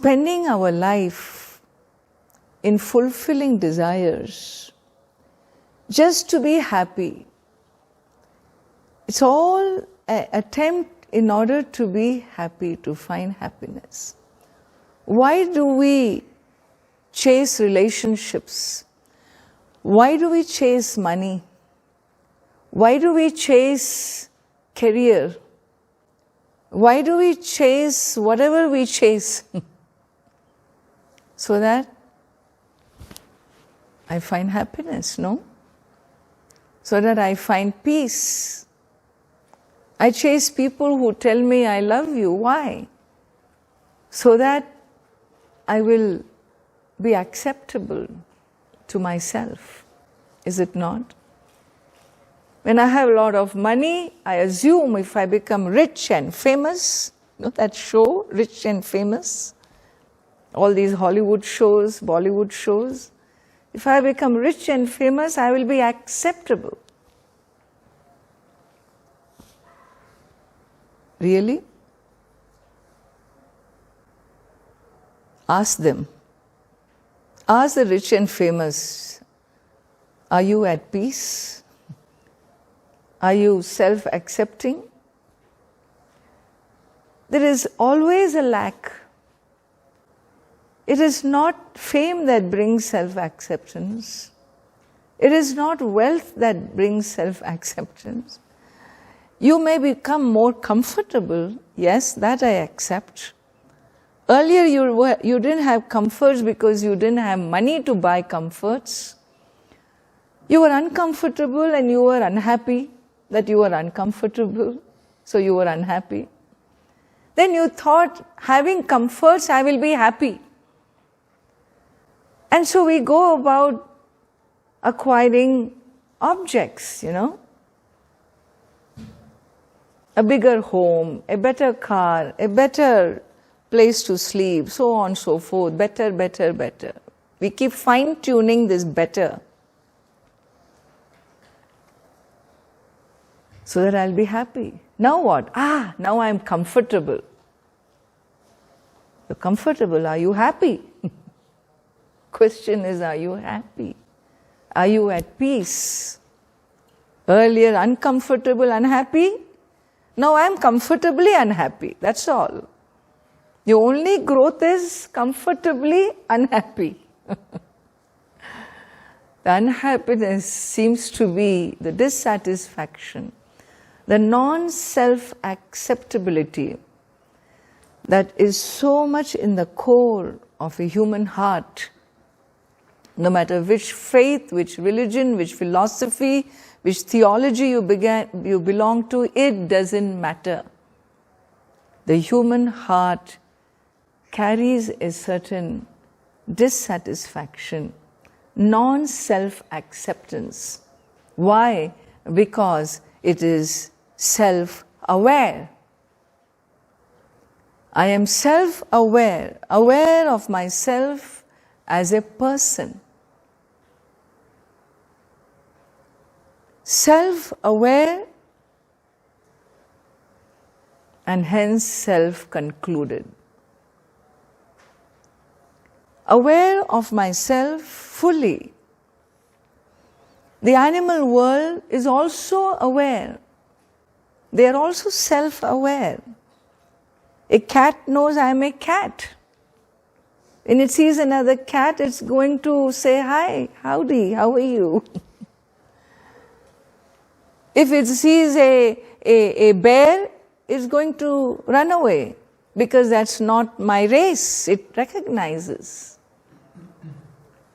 spending our life in fulfilling desires just to be happy. It's all an attempt in order to be happy, to find happiness. Why do we chase relationships? Why do we chase money? Why do we chase career? Why do we chase whatever we chase? So that I find happiness, no? So that I find peace. I chase people who tell me I love you. Why? So that I will be acceptable to myself. Is it not? When I have a lot of money, I assume if I become rich and famous, you know that show, Rich and Famous? All these Hollywood shows, Bollywood shows. If I become rich and famous, I will be acceptable. Really? Ask them. Ask the rich and famous, are you at peace? Are you self-accepting? There is always a lack. It is not fame that brings self-acceptance. It is not wealth that brings self-acceptance. You may become more comfortable, yes, that I accept. Earlier you didn't have comforts because you didn't have money to buy comforts. You were uncomfortable and you were unhappy that you were uncomfortable, so you were unhappy. Then you thought, having comforts, I will be happy. And so we go about acquiring objects, you know. A bigger home, a better car, a better place to sleep, so on and so forth. Better, better, better. We keep fine-tuning this better so that I'll be happy. Now what? Now I'm comfortable. You're comfortable. Are you happy? Question is, are you happy? Are you at peace? Earlier uncomfortable, unhappy. Now I'm comfortably unhappy. That's all. Your only growth is comfortably unhappy. The unhappiness seems to be the dissatisfaction, the non-self-acceptability that is so much in the core of a human heart. No matter which faith, which religion, which philosophy, which theology you belong to, it doesn't matter. The human heart carries a certain dissatisfaction, non-self-acceptance. Why? Because it is self-aware. I am self-aware, aware of myself as a person. Self-aware and hence self-concluded. Aware of myself fully. The animal world is also aware. They are also self-aware. A cat knows I am a cat. When it sees another cat, it's going to say, hi, howdy, how are you? If it sees a bear, it's going to run away because that's not my race. It recognizes.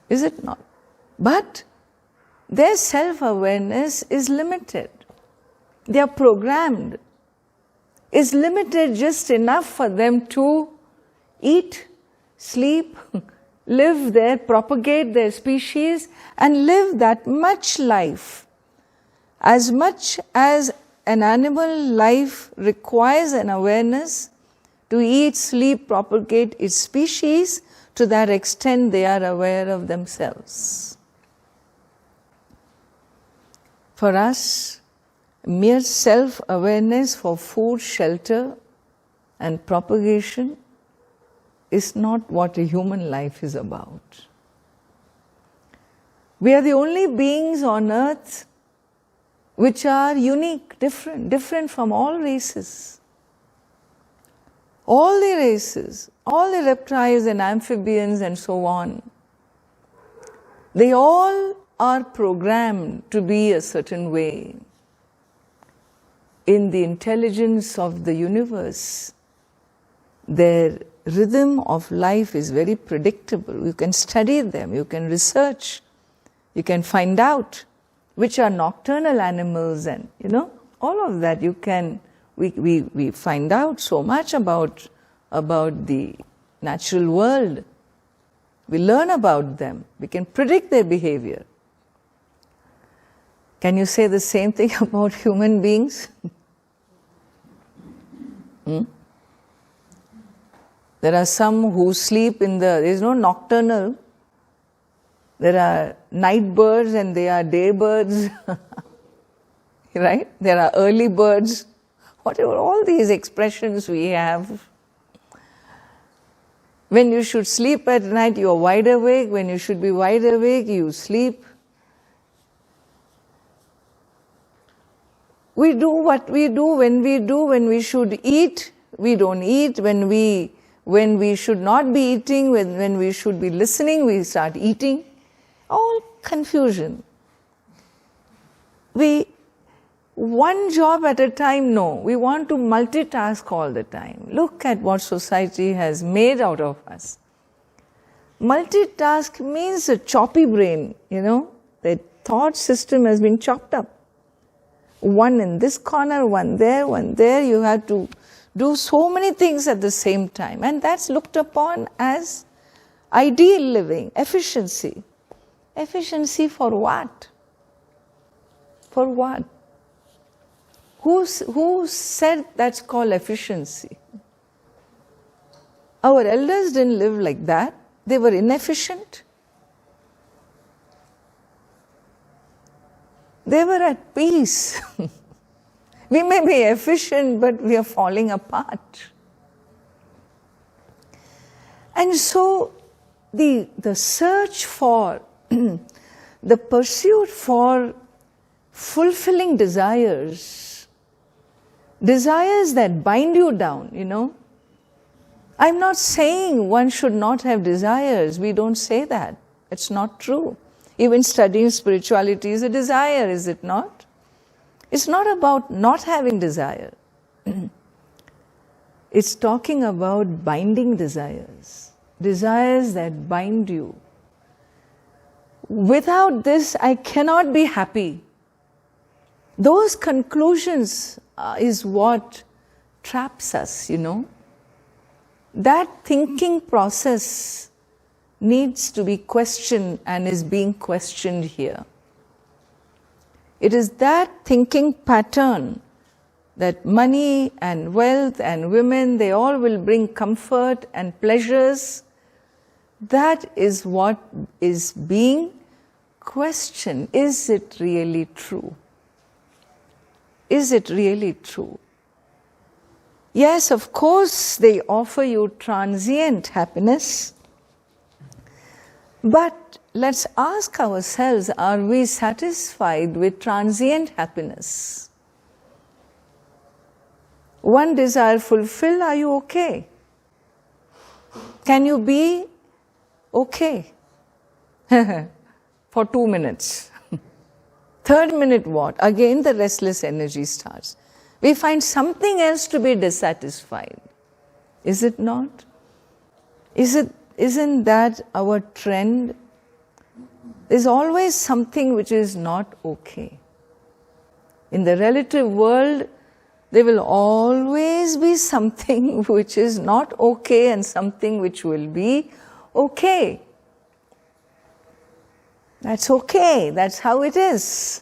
Is it not? But their self-awareness is limited. They are programmed. It's limited just enough for them to eat, sleep, live there, propagate their species, and live that much life. As much as an animal life requires an awareness to eat, sleep, propagate its species, to that extent they are aware of themselves. For us, mere self-awareness for food, shelter, and propagation is not what a human life is about. We are the only beings on earth which are unique, different from all races. All the races, all the reptiles and amphibians and so on, they all are programmed to be a certain way. In the intelligence of the universe, their rhythm of life is very predictable. You can study them, you can research, you can find out which are nocturnal animals, and all of that you can, we find out so much about the natural world. We learn about them, we can predict their behavior. Can you say the same thing about human beings? There are some who sleep there is no nocturnal. There are night birds and there are day birds, right? There are early birds, whatever, all these expressions we have. When you should sleep at night, you are wide awake. When you should be wide awake, you sleep. We do what we do. When we should eat, we don't eat. When we should not be eating, when we should be listening, we start eating. All confusion. One job at a time, no. We want to multitask all the time. Look at what society has made out of us. Multitask means a choppy brain, The thought system has been chopped up. One in this corner, one there. You have to do so many things at the same time. And that's looked upon as ideal living, efficiency. Efficiency for what? For what? Who said that's called efficiency? Our elders didn't live like that. They were inefficient. They were at peace. We may be efficient, but we are falling apart. And so the search for, the pursuit for fulfilling desires that bind you down, I'm not saying one should not have desires. We don't say that. It's not true. Even studying spirituality is a desire, is it not? It's not about not having desire. It's talking about binding desires. Desires that bind you. Without this, I cannot be happy. Those conclusions is what traps us, That thinking process needs to be questioned and is being questioned here. It is that thinking pattern that money and wealth and women, they all will bring comfort and pleasures. That is what is being questioned. Is it really true? Is it really true? Yes, of course, they offer you transient happiness. But let's ask ourselves, are we satisfied with transient happiness? One desire fulfilled, are you okay? Can you be okay for 2 minutes? Third minute what? Again the restless energy starts. We find something else to be dissatisfied. Is it not? Isn't that our trend? There's always something which is not okay. In the relative world, there will always be something which is not okay and something which will be okay. That's okay. That's how it is.